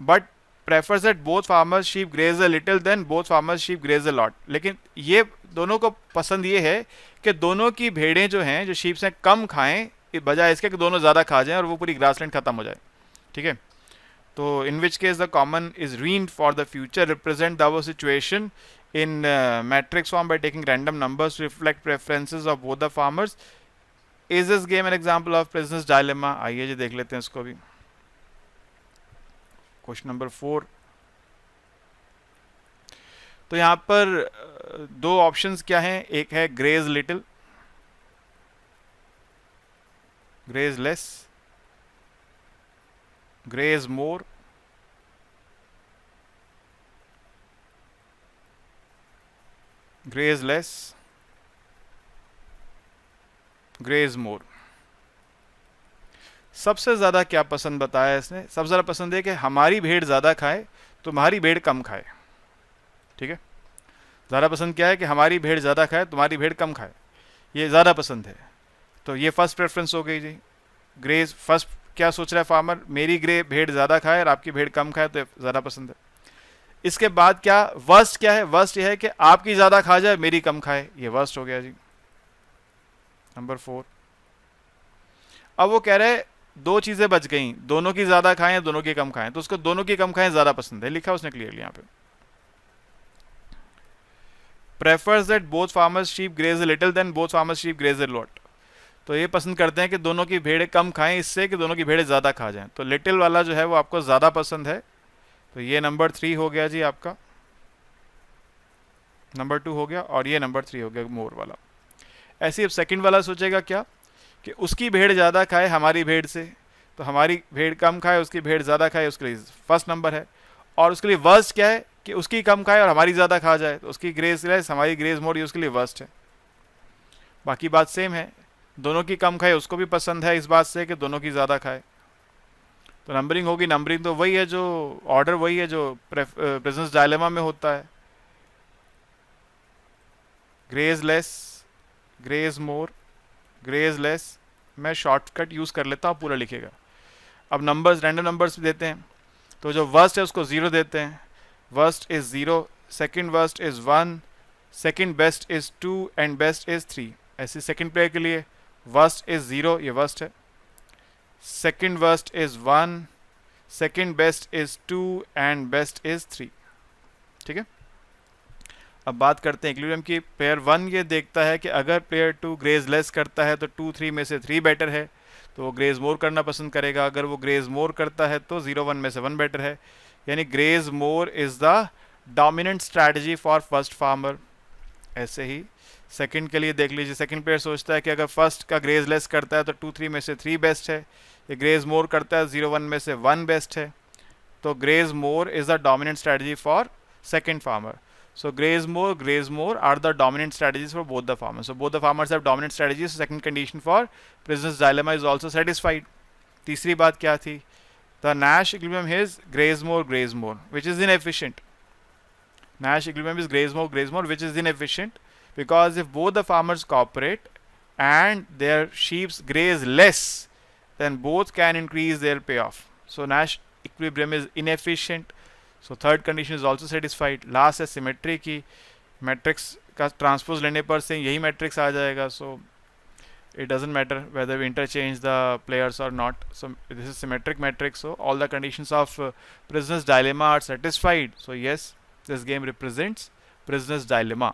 but prefers that both farmers sheep graze a little then both farmers sheep graze a lot. लेकिन ये दोनों को पसंद ये है कि दोनों की भेड़ें जो हैं, जो शीप्स हैं, कम खाएं बजाय इसके कि दोनों ज़्यादा खा जाएं और वो पूरी ग्रासलैंड खत्म हो जाए। ठीक है, तो in which case the common is ruined for the future represent the situation in matrix form by taking random numbers to reflect preferences of both the farmers. Is this game an example of prisoner's dilemma? आइए जी देख लेते हैं इसको भी। Question number 4। तो यहाँ पर दो ऑप्शंस क्या हैं, एक है graze little, graze less, graze more, graze less, graze more. सबसे ज़्यादा क्या पसंद बताया इसने? सबसे ज़्यादा पसंद है कि हमारी भेड़ ज़्यादा खाए तुम्हारी भेड़ कम खाए। ठीक है, ज़्यादा पसंद क्या है कि हमारी भेड़ ज़्यादा खाए तुम्हारी भेड़ कम खाए, ये ज़्यादा पसंद है। तो ये फर्स्ट प्रेफरेंस हो गई जी। ग्रेज फर्स्ट क्या सोच रहा है फार्मर, मेरी भेड़ ज़्यादा खाए और आपकी भेड़ कम खाए, तो ज़्यादा पसंद है। इसके बाद क्या वर्स्ट क्या है? वर्स्ट ये है कि आपकी ज़्यादा खा जाए मेरी कम खाए, ये वर्स्ट हो गया जी, नंबर 4। अब वो कह रहे दो चीज़ें बच गई, दोनों की ज़्यादा खाएं दोनों की कम खाएं, तो उसको दोनों की कम खाएं ज़्यादा पसंद है, लिखा उसने क्लियरली यहाँ पे। Prefers that both farmers sheep graze little then both farmers sheep graze lot. तो ये पसंद करते हैं कि दोनों की भेड़ें कम खाएं इससे कि दोनों की भेड़ें ज़्यादा खा जाएं। तो लिटिल वाला जो है वो आपको ज़्यादा पसंद है, तो ये नंबर 3 हो गया जी आपका, नंबर 2 हो गया, और ये नंबर 3 हो गया मोर वाला। ऐसे ही अब सेकंड वाला सोचेगा क्या कि उसकी भेड़ ज़्यादा खाए हमारी भेड़ से, तो हमारी भेड़ कम खाए उसकी भेड़ ज़्यादा खाए, उसके लिए फर्स्ट नंबर है। और उसके लिए वर्स्ट क्या है कि उसकी कम खाए और हमारी ज़्यादा खा जाए, तो उसकी ग्रेज लेस हमारी ग्रेज मोर, ये उसके लिए वर्स्ट है। बाकी बात सेम है, दोनों की कम खाए उसको भी पसंद है इस बात से कि दोनों की ज़्यादा खाए। तो नंबरिंग होगी, नंबरिंग तो वही है जो ऑर्डर वही है जो प्रेजेंस डायलेमा में होता है, graze less, graze more, graze less. मैं शॉर्टकट यूज़ कर लेता हूँ, पूरा लिखेगा। अब नंबर्स रैंडम नंबर्स देते हैं, तो जो वर्स्ट है उसको 0 देते हैं, worst is 0, second worst is 1, second best is 2 and best is 3। ऐसे सेकंड प्लेयर के लिए वर्स्ट इज़ 0, ये वर्स्ट है, second worst is 1, second best is 2 and best is 3। ठीक है, अब बात करते हैं इक्विलिब्रियम की। प्लेयर 1 ये देखता है कि अगर प्लेयर 2 ग्रेज लेस करता है तो 2 3 में से 3 बेटर है, तो वो ग्रेज मोर करना पसंद करेगा। अगर वो ग्रेज मोर करता है तो 0 1 में से 1 बेटर है, यानी graze more is the dominant strategy for first farmer. ऐसे ही सेकंड के लिए देख लीजिए, सेकंड प्लेयर सोचता है कि अगर फर्स्ट का ग्रेज लेस करता है तो 2 3 में से 3 बेस्ट है, ये ग्रेज मोर करता है 0 1 में से 1 बेस्ट है, तो graze more is the dominant strategy for second farmer. So graze more are the dominant strategies for both the farmers. So both the farmers have dominant strategies. So second condition for prisoner's dilemma is also satisfied. तीसरी बात क्या थी? The Nash equilibrium is graze more, which is inefficient. Nash equilibrium is graze more, which is inefficient, because if both the farmers cooperate and their sheep graze less, then both can increase their payoff. So Nash equilibrium is inefficient. So third condition is also satisfied. Last है symmetry की, matrix का transpose लेने पर से यही matrix आ जाएगा। सो it doesn't matter whether we interchange the players or not. So this is symmetric matrix, so all the conditions of prisoner's dilemma are satisfied. So yes, this game represents prisoner's dilemma.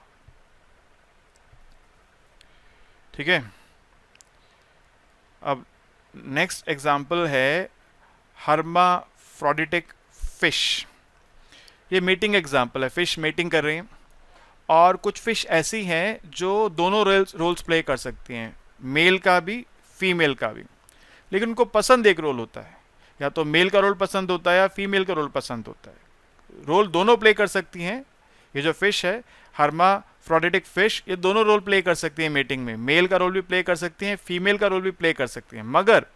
ठीक है, अब next example है हर्माफ्रोडिटिक fish. ये meeting example है, fish meeting कर रही हैं और कुछ फिश ऐसी हैं जो दोनों रोल्स प्ले कर सकती हैं, मेल का भी फीमेल का भी, लेकिन उनको पसंद एक रोल होता है, या तो मेल का रोल पसंद होता है या फीमेल का रोल पसंद होता है. रोल दोनों प्ले कर सकती हैं. ये जो फिश है हर्माफ्रोडिटिक फिश, ये दोनों रोल प्ले कर सकती हैं मीटिंग में, मेल का रोल भी प्ले कर सकती हैं, फीमेल का रोल भी प्ले कर सकती हैं, मगर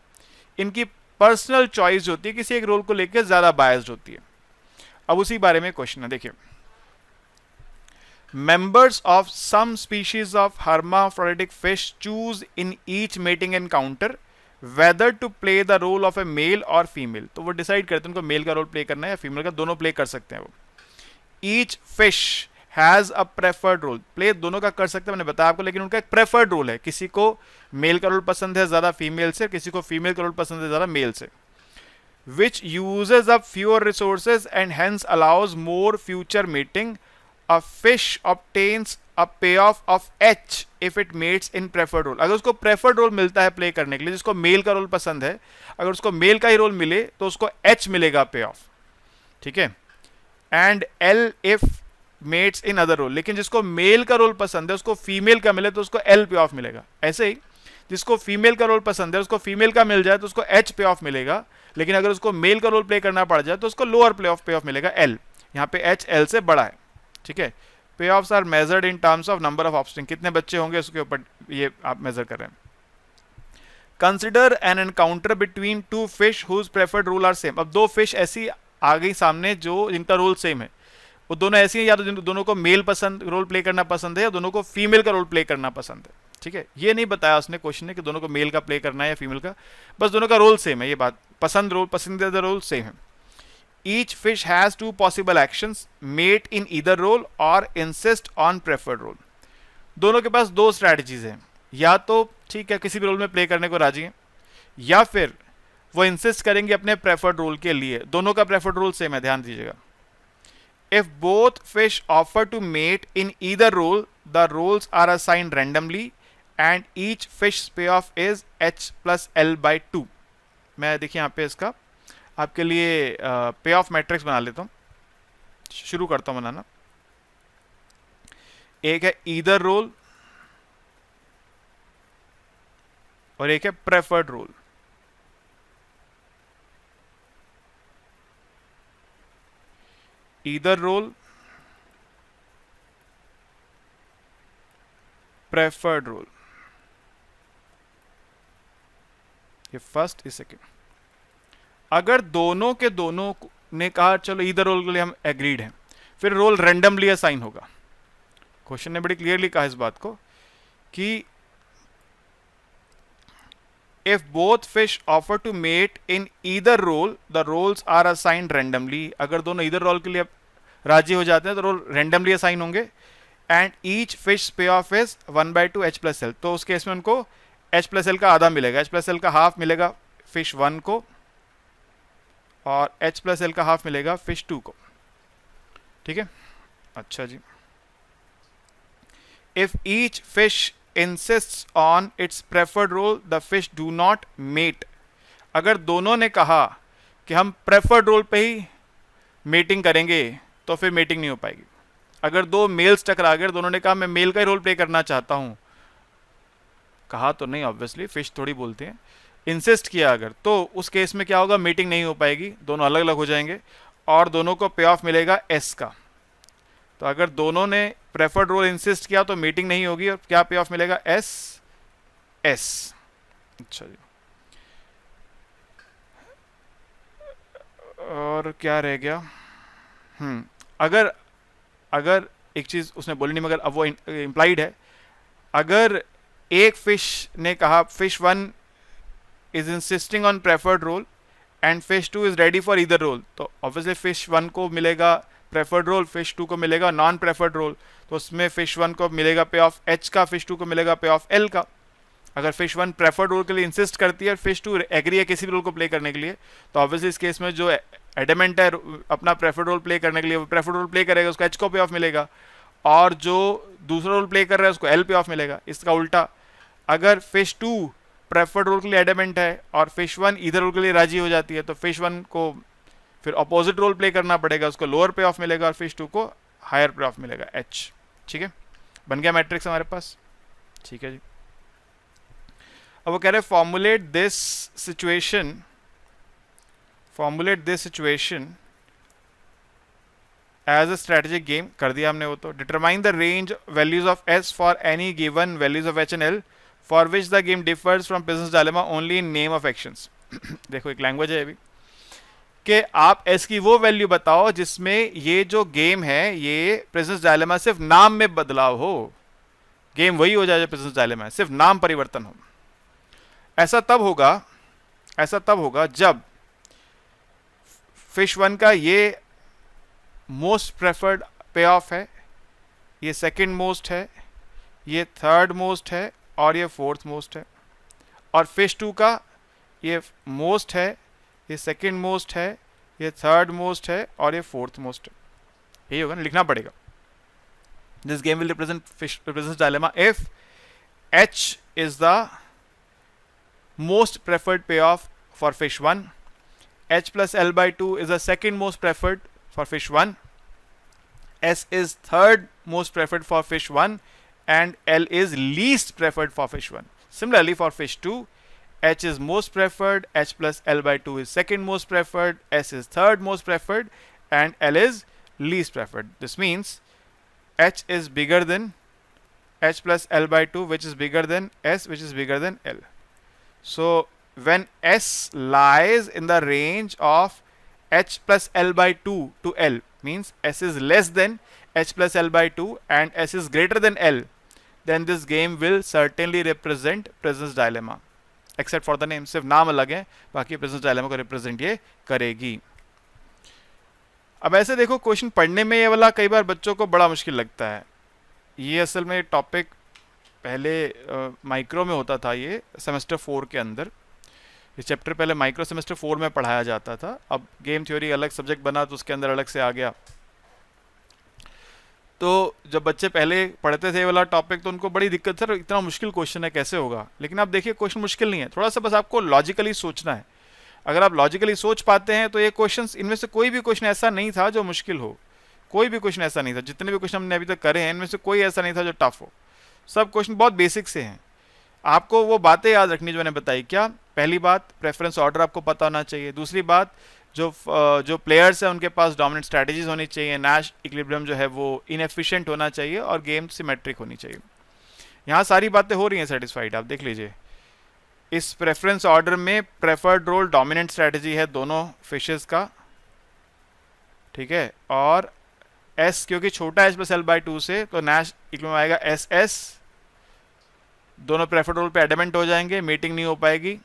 इनकी पर्सनल चॉइस जो होती है किसी एक रोल को लेकर ज़्यादा बायस्ड होती है. अब उसी बारे में क्वेश्चन है, देखिए. Members of some species of hermaphroditic fish choose in each mating encounter whether to play the role of a male or female. तो वो डिसाइड करते हैं उनको मेल का रोल प्ले करना है या फीमेल का, दोनों प्ले कर सकते हैं वो. Each fish has a preferred role. Play दोनों का कर सकते हैं, मैंने बताया आपको, लेकिन उनका एक प्रेफर्ड रोल है. किसी को मेल का रोल पसंद है ज़्यादा फीमेल से, किसी को फीमेल का रोल पसंद है ज़्यादा मेल से. Which uses up fewer resources and hence allows more future mating. A fish obtains a payoff of H if it mates in preferred role. अगर उसको preferred role मिलता है प्ले करने के लिए, जिसको मेल का रोल पसंद है, अगर उसको मेल का ही रोल मिले तो उसको H मिलेगा पे ऑफ. ठीक है. And L if mates in other role. लेकिन जिसको मेल का रोल पसंद है उसको फीमेल का मिले तो उसको L पे ऑफ मिलेगा. ऐसे ही जिसको फीमेल का रोल पसंद है उसको फीमेल का मिल जाए तो उसको H पे ऑफ मिलेगा, लेकिन अगर उसको मेल का रोल प्ले करना पड़ जाए तो उसको लोअर पे ऑफ मिलेगा L. यहाँ पे H L से बड़ा है. ठीक है. Payoffs are measured in terms of number of offspring, कितने बच्चे होंगे उसके ऊपर ये आप मेजर कर रहे हैं. Consider an encounter between two fish whose preferred role are same. अब दो फिश ऐसी आ गई सामने जो जिनका रोल सेम है. वो दोनों ऐसी हैं, या तो दोनों को मेल पसंद रोल प्ले करना पसंद है या दोनों को फीमेल का रोल प्ले करना पसंद है. ठीक है. ये नहीं बताया उसने क्वेश्चन ने कि दोनों को मेल का प्ले करना है या फीमेल का, बस दोनों का रोल सेम है. ये बात, पसंदीदा रोल सेम है. Each fish has two possible actions, mate in either role or insist on preferred role. दोनों के पास दो स्ट्रैटेजीज हैं, या तो ठीक है किसी भी रोल में प्ले करने को राजी हैं, या फिर वो इंसिस्ट करेंगे अपने प्रेफर्ड रोल के लिए. दोनों का प्रेफर्ड रोल सेम है, ध्यान दीजिएगा. If both fish offer to mate in either role, the roles are assigned randomly and each fish's payoff is H plus L by 2. मैं देखिए यहाँ पे इसका आपके लिए पे ऑफ मैट्रिक्स बना लेता हूँ. शुरू करता हूँ बनाना. एक है ईदर रोल और एक है preferred role. Either role, preferred role, ये फर्स्ट, ये सेकेंड. अगर दोनों के दोनों ने कहा चलो इधर रोल के लिए हम एग्रीड हैं, फिर रोल रैंडमली असाइन होगा. क्वेश्चन ने बड़ी क्लियरली कहा इस बात को कि if both fish offer to mate in either role the roles are assigned randomly. अगर दोनों इधर रोल के लिए राजी हो जाते हैं तो रोल रैंडमली असाइन होंगे. एंड ईच फिश पे of is 1/2 H plus L. तो उस केस में उनको H plus L का आधा मिलेगा, H plus L का हाफ मिलेगा फिश 1 को और H plus L का हाफ मिलेगा फिश 2 को. ठीक है. अच्छा जी. If each fish insists on its preferred role the fish do not mate. अगर दोनों ने कहा कि हम प्रेफर्ड रोल पे ही मेटिंग करेंगे तो फिर मेटिंग नहीं हो पाएगी. अगर दो मेल्स टकरा गए, दोनों ने कहा मैं मेल का ही रोल प्ले करना चाहता हूं, कहा तो नहीं ऑब्वियसली, फिश थोड़ी बोलते हैं, इंसिस्ट किया अगर, तो उस केस में क्या होगा, मीटिंग नहीं हो पाएगी, दोनों अलग अलग हो जाएंगे और दोनों को पे ऑफ मिलेगा एस का. तो अगर दोनों ने प्रेफर्ड रोल इंसिस्ट किया तो मीटिंग नहीं होगी और क्या पे ऑफ मिलेगा, एस एस. अच्छा जी. और क्या रह गया. अगर एक चीज उसने बोली नहीं मगर अब वो इम्प्लाइड है. अगर एक फिश ने कहा fish 1 is insisting on preferred role and fish 2 is ready for either role, तो obviously fish 1 को मिलेगा preferred role, fish 2 को मिलेगा non preferred role. तो उसमें fish 1 को मिलेगा पे ऑफ H का, fish 2 को मिलेगा पे ऑफ L का. अगर फिश वन प्रेफर्ड रोल के लिए इंसिस्ट करती है और फिश टू एग्री है किसी भी रोल को प्ले करने के लिए, तो ऑब्वियसली इस केस में जो एडमेंट है अपना प्रेफर्ड रोल प्ले करने के लिए, वो प्रेफर्ड रोल प्ले करेगा, उसको एच को पे ऑफ मिलेगा, और जो दूसरा रोल प्ले कर रहा है उसको एल पे ऑफ मिलेगा। इसका उल्टा, अगर फिश टू प्रेफर्ड रोल के लिए एडमेंट है और फिश वन इधर रोल के लिए राजी हो जाती है, तो फिश वन को फिर अपोजिट रोल प्ले करना पड़ेगा, उसको लोअर पे ऑफ मिलेगा और फिश टू को हायर पे ऑफ मिलेगा, एच। ठीक है, बन गया मैट्रिक्स हमारे पास। ठीक है जी, अब वो कह रहे हैं formulate this situation as a strategic game, कर दिया हमने वो तो। Determine the range values of S for any given values of H and L for which the game differs from prisoner's dilemma only in name of actions. देखो एक language है अभी कि आप एस की वो वैल्यू बताओ जिसमें ये जो गेम है ये प्रिंसेस डायलेमा सिर्फ नाम में बदलाव हो, गेम वही हो जाए जो प्रिंसेस डायलेमा है, सिर्फ नाम परिवर्तन हो। ऐसा तब होगा जब फिश वन का ये मोस्ट प्रेफर्ड पे ऑफ है, ये सेकंड मोस्ट है, ये थर्ड मोस्ट है और ये फोर्थ मोस्ट है, और फिश टू का ये मोस्ट है, ये सेकंड मोस्ट है, ये थर्ड मोस्ट है और ये फोर्थ मोस्ट है। यही होगा ना, लिखना पड़ेगा। This game will represent princess dilemma if H is the most preferred payoff for fish 1, h plus l by 2 is the second most preferred for fish 1, s is third most preferred for fish 1 and l is least preferred for fish 1. Similarly for fish 2, h is most preferred, h plus l by 2 is second most preferred, s is third most preferred and l is least preferred. This means h is bigger than h plus l by 2, which is bigger than s, which is bigger than l. So when s lies in the range of h plus l by 2 to l, means s is less than h plus l by 2 and s is greater than l, then this game will certainly represent Princess Dilemma, except for the name. सिर्फ नाम अलग है, बाकी Princess Dilemma को represent ये करेगी। अब ऐसे देखो क्वेश्चन पढ़ने में ये वाला कई बार बच्चों को बड़ा मुश्किल लगता है। ये असल में टॉपिक पहले माइक्रो में होता था, ये सेमेस्टर 4 के अंदर ये चैप्टर पहले माइक्रो सेमेस्टर 4 में पढ़ाया जाता था। अब गेम थ्योरी अलग सब्जेक्ट बना तो उसके अंदर अलग से आ गया। तो जब बच्चे पहले पढ़ते थे ये वाला टॉपिक तो उनको बड़ी दिक्कत, सर इतना मुश्किल क्वेश्चन है कैसे होगा। लेकिन आप देखिए क्वेश्चन मुश्किल नहीं है, थोड़ा सा बस आपको लॉजिकली सोचना है। अगर आप लॉजिकली सोच पाते हैं तो ये क्वेश्चन, इनमें से कोई भी क्वेश्चन ऐसा नहीं था जो मुश्किल हो, कोई भी क्वेश्चन ऐसा नहीं था। जितने भी क्वेश्चन हमने अभी तक करे हैं इनमें से कोई ऐसा नहीं था जो टफ हो। सब क्वेश्चन बहुत बेसिक से हैं। आपको वो बातें याद रखनी जो मैंने बताई। क्या? पहली बात, प्रेफरेंस ऑर्डर आपको पता होना चाहिए। दूसरी बात, जो प्लेयर्स हैं उनके पास डोमिनेंट स्ट्रैटेजीज होनी चाहिए। नैश इक्विलिब्रियम जो है वो इनएफिशिएंट होना चाहिए और गेम सिमेट्रिक होनी चाहिए। यहाँ सारी बातें हो रही हैं सेटिस्फाइड। आप देख लीजिए इस प्रेफरेंस ऑर्डर में प्रेफर्ड रोल डोमिनेंट स्ट्रैटेजी है दोनों फिशेस का, ठीक है। और एस क्योंकि छोटा एच प्लस एल बाई 2 से, तो नैश इक्विलिब्रियम आएगा एस एस। दोनों प्रेफर्ड रोल पे एडमेंट हो जाएंगे, मीटिंग नहीं हो पाएगी।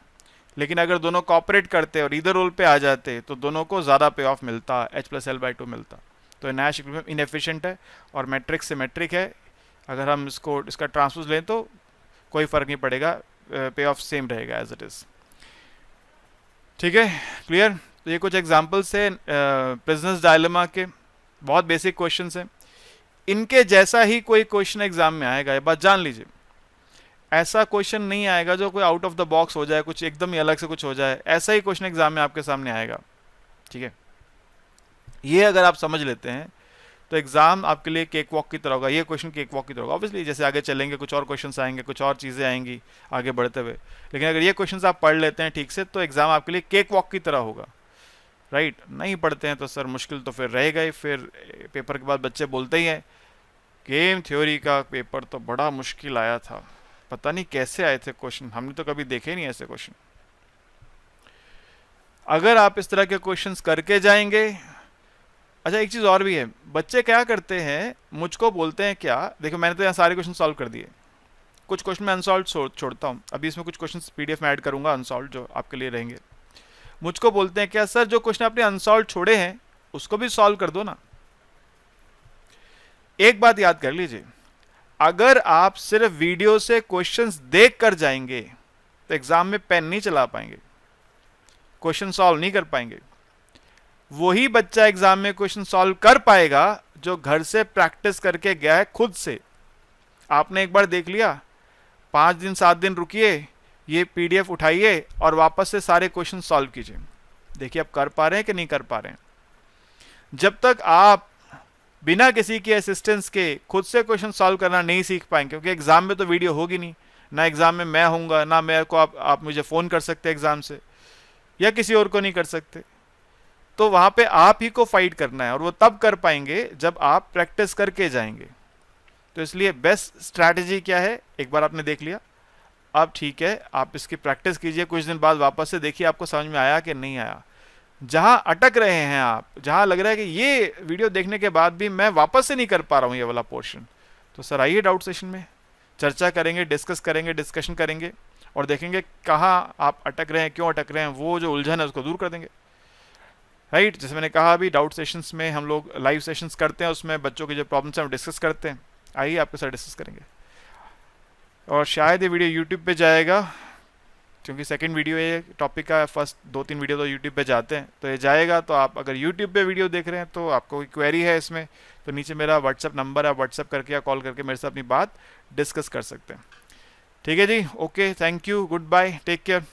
लेकिन अगर दोनों कॉपरेट करते और इधर रोल पे आ जाते तो दोनों को ज़्यादा पे ऑफ मिलता, एच प्लस एल बाई 2 मिलता। तो नैश इक्विलिब्रियम इनएफिशिएंट है और मैट्रिक्स सिमेट्रिक है। अगर हम इसका ट्रांसपोज लें तो कोई फ़र्क नहीं पड़ेगा, पे ऑफ सेम रहेगा एज इट इज़। ठीक है, क्लियर। तो ये कुछ एग्जांपल्स है प्रिजनर्स डायलेमा के, बहुत बेसिक क्वेश्चंस हैं। इनके जैसा ही कोई क्वेश्चन एग्जाम में आएगा, ये बात जान लीजिए। ऐसा क्वेश्चन नहीं आएगा जो कोई आउट ऑफ द बॉक्स हो जाए, कुछ एकदम ही अलग से कुछ हो जाए। ऐसा ही क्वेश्चन एग्जाम में आपके सामने आएगा, ठीक है। ये अगर आप समझ लेते हैं तो एग्जाम आपके लिए केक वॉक की तरह होगा। ये क्वेश्चन केक वॉक की तरह होगा। ऑब्वियसली जैसे आगे चलेंगे कुछ और क्वेश्चंस आएंगे, कुछ और चीज़ें आएंगी आगे बढ़ते हुए। लेकिन अगर ये क्वेश्चंस आप पढ़ लेते हैं ठीक से तो एग्जाम आपके लिए केक वॉक की तरह होगा, राइट। नहीं पढ़ते हैं तो सर मुश्किल तो फिर रहेगा ही। फिर पेपर के बाद बच्चे बोलते ही हैं गेम थ्योरी का पेपर तो बड़ा मुश्किल आया था, पता नहीं कैसे आए थे क्वेश्चन, हमने तो कभी देखे नहीं ऐसे क्वेश्चन। अगर आप इस तरह के क्वेश्चंस करके जाएंगे। अच्छा एक चीज़ और भी है, बच्चे क्या करते हैं, मुझको बोलते हैं क्या, देखो मैंने तो यहाँ सारे क्वेश्चन सॉल्व कर दिए, कुछ क्वेश्चन मैं अनसॉल्व छोड़ता हूँ। अभी इसमें कुछ क्वेश्चन पीडीएफ में ऐड करूँगा अनसॉल्व, जो आपके लिए रहेंगे। मुझको बोलते हैं क्या, सर जो क्वेश्चन आपने अनसॉल्व छोड़े हैं उसको भी सॉल्व कर दो ना। एक बात याद कर लीजिए, अगर आप सिर्फ वीडियो से क्वेश्चंस देख कर जाएंगे तो एग्जाम में पेन नहीं चला पाएंगे, क्वेश्चन सॉल्व नहीं कर पाएंगे। वही बच्चा एग्जाम में क्वेश्चन सॉल्व कर पाएगा जो घर से प्रैक्टिस करके गया है खुद से। आपने एक बार देख लिया, 5 दिन 7 दिन रुकिए, ये पीडीएफ उठाइए और वापस से सारे क्वेश्चन सॉल्व कीजिए, देखिए आप कर पा रहे हैं कि नहीं कर पा रहे हैं। जब तक आप बिना किसी के असिस्टेंस के खुद से क्वेश्चन सॉल्व करना नहीं सीख पाएंगे, क्योंकि एग्जाम में तो वीडियो होगी नहीं, ना एग्जाम में मैं होऊंगा, ना मेरे को आप मुझे फोन कर सकते एग्जाम से, या किसी और को नहीं कर सकते। तो वहां पे आप ही को फाइट करना है, और वो तब कर पाएंगे जब आप प्रैक्टिस करके जाएंगे। तो इसलिए बेस्ट स्ट्रैटेजी क्या है, एक बार आपने देख लिया, अब ठीक है आप इसकी प्रैक्टिस कीजिए, कुछ दिन बाद वापस से देखिए आपको समझ में आया कि नहीं आया। जहां अटक रहे हैं आप, जहां लग रहा है कि ये वीडियो देखने के बाद भी मैं वापस से नहीं कर पा रहा हूं ये वाला पोर्शन, तो सर आइए डाउट सेशन में चर्चा करेंगे, डिस्कस करेंगे, डिस्कशन करेंगे और देखेंगे कहाँ आप अटक रहे हैं, क्यों अटक रहे हैं, वो जो उलझन है उसको दूर कर देंगे। राइट, जैसे मैंने कहा अभी डाउट सेशंस में हम लोग लाइव सेशंस करते हैं, उसमें बच्चों की जो प्रॉब्लम्स हैं वो डिस्कस करते हैं। आइए आपके साथ डिस्कस करेंगे। और शायद ये वीडियो यूट्यूब पे जाएगा, क्योंकि सेकंड वीडियो ये टॉपिक का, फर्स्ट 2-3 वीडियो तो यूट्यूब पे जाते हैं, तो ये जाएगा। तो आप अगर यूट्यूब पे वीडियो देख रहे हैं तो आपको कोई क्वेरी है इसमें, तो नीचे मेरा व्हाट्सअप नंबर है, व्हाट्सअप करके या कॉल करके मेरे से अपनी बात डिस्कस कर सकते हैं। ठीक है जी, okay, thank you, goodbye, take care.